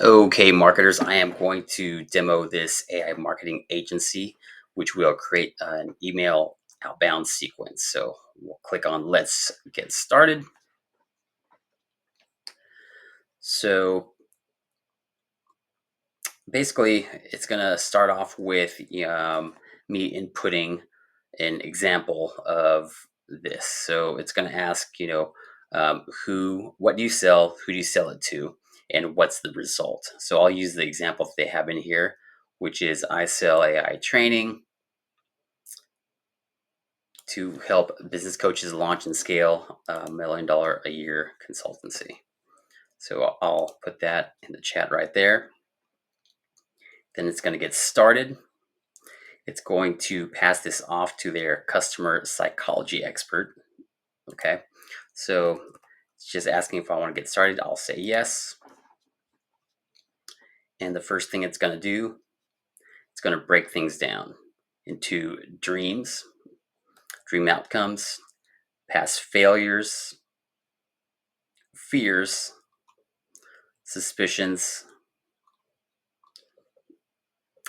Okay, marketers, I am going to demo this AI marketing agency, which will create an email outbound sequence. So we'll click on Let's Get Started. So basically, it's going to start off with me inputting an example of this. So it's going to ask, what do you sell? Who do you sell it to? And what's the result? So I'll use the example that they have in here, which is I sell AI training to help business coaches launch and scale a $1 million a year consultancy. So I'll put that in the chat right there. Then it's going to get started. It's going to pass this off to their customer psychology expert. Okay, so it's just asking if I want to get started. I'll say yes. And the first thing it's going to do, it's going to break things down into dreams, dream outcomes, past failures, fears, suspicions,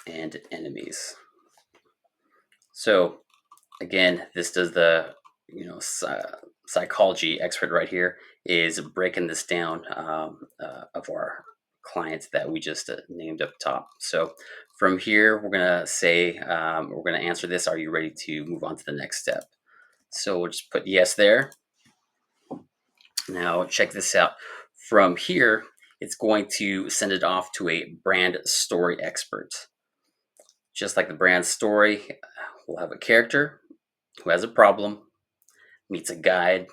and enemies. So again, this does the psychology expert right here is breaking this down of our clients that we just named up top. So from here, we're gonna say we're gonna answer this. Are you ready to move on to the next step? So we'll just put yes there. Now check this out. From here, it's going to send it off to a brand story expert. Just like the brand story, we'll have a character who has a problem, meets a guide,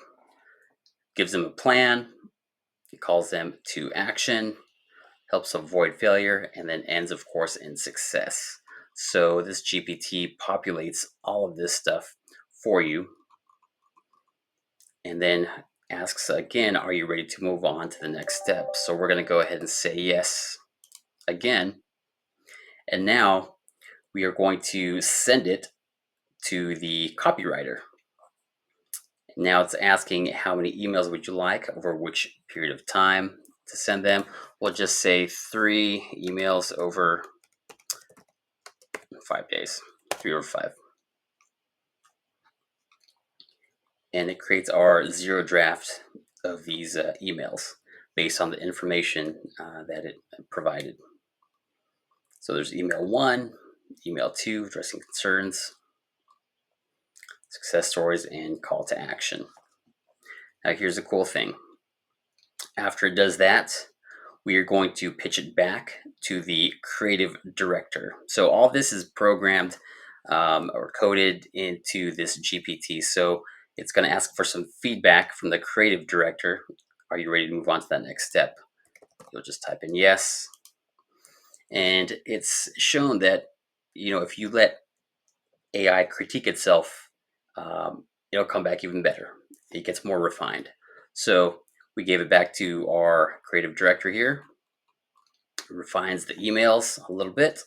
gives them a plan, he calls them to action, helps avoid failure, and then ends, of course, in success. So this GPT populates all of this stuff for you and then asks again, are you ready to move on to the next step? So we're going to go ahead and say yes again. And now we are going to send it to the copywriter. Now it's asking how many emails would you like over which period of time to send them. We'll just say 3 emails over 5 days, 3 or 5. And it creates our 0 draft of these emails based on the information that it provided. So there's email 1, email 2, addressing concerns, success stories, and call to action. Now here's the cool thing. After it does that, we are going to pitch it back to the creative director. So all this is programmed or coded into this GPT. So it's going to ask for some feedback from the creative director. Are you ready to move on to that next step? You'll just type in yes. And it's shown that, if you let AI critique itself, it'll come back even better. It gets more refined. So we gave it back to our creative director here. Refines the emails a little bit.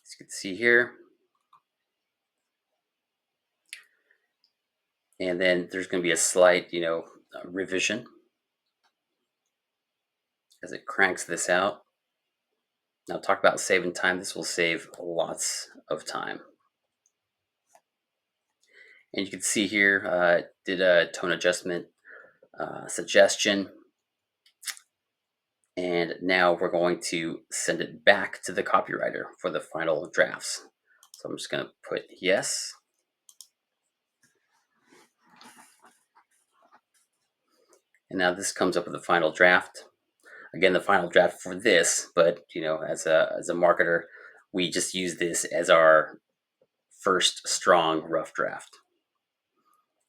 As you can see here. And then there's going to be a slight, revision as it cranks this out. Now, talk about saving time. This will save lots of time. And you can see here, did a tone adjustment suggestion. And now we're going to send it back to the copywriter for the final drafts. So I'm just going to put yes. And now this comes up with the final draft. Again, the final draft for this, but as a marketer, we just use this as our first strong rough draft.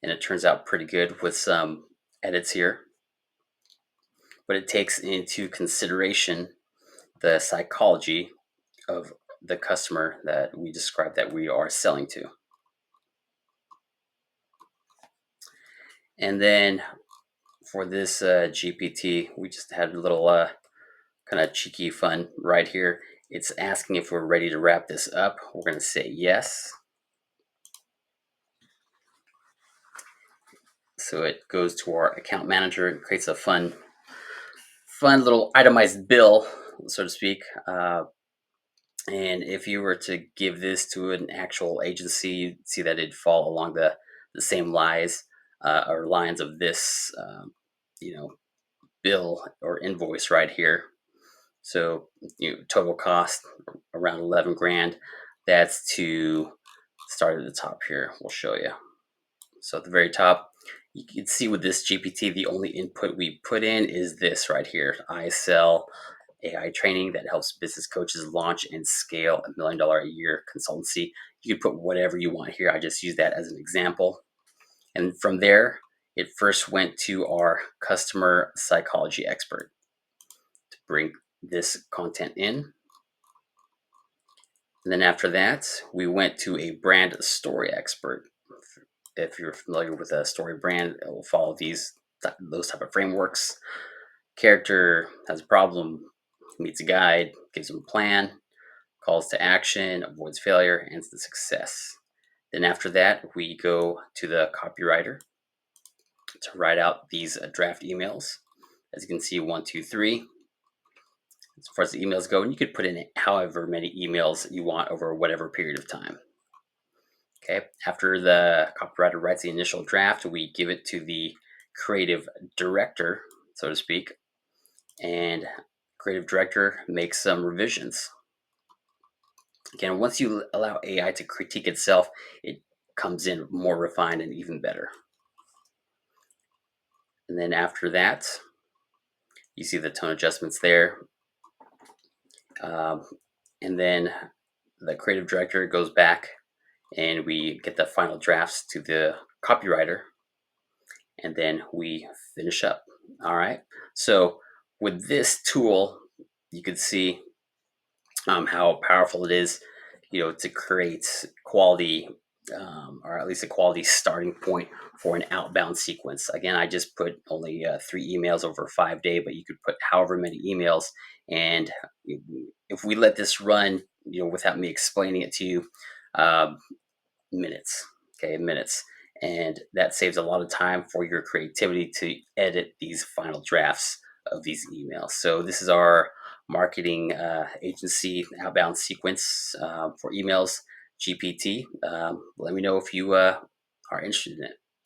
And it turns out pretty good with some edits here. But it takes into consideration the psychology of the customer that we described that we are selling to. And then for this GPT, we just had a little kind of cheeky fun right here. It's asking if we're ready to wrap this up. We're going to say yes. So it goes to our account manager and creates a fun fun little itemized bill, so to speak. And if you were to give this to an actual agency, you'd see that it'd fall along the same lies or lines of this, you know, bill or invoice right here. So, total cost around 11 grand. That's to start at the top here. We'll show you. So at the very top, you can see with this GPT, the only input we put in is this right here. I sell AI training that helps business coaches launch and scale $1 million a year consultancy. You can put whatever you want here. I just use that as an example. And from there, it first went to our customer psychology expert to bring this content in. And then after that, we went to a brand story expert. If you're familiar with a story brand, it will follow those type of frameworks. Character has a problem, meets a guide, gives them a plan, calls to action, avoids failure, and success. Then after that, we go to the copywriter to write out these draft emails. As you can see, 1, 2, 3. As far as the emails go, and you could put in however many emails you want over whatever period of time. Okay, after the copywriter writes the initial draft, we give it to the creative director, so to speak, and creative director makes some revisions. Again, once you allow AI to critique itself, it comes in more refined and even better. And then after that, you see the tone adjustments there. And then the creative director goes back and we get the final drafts to the copywriter, and then we finish up. All right. So with this tool, you can see how powerful it is, to create quality, or at least a quality starting point for an outbound sequence. Again, I just put only 3 emails over a 5-day, but you could put however many emails. And if we let this run, without me explaining it to you, minutes, okay, minutes. And that saves a lot of time for your creativity to edit these final drafts of these emails. So this is our marketing agency outbound sequence for emails, GPT. Let me know if you are interested in it.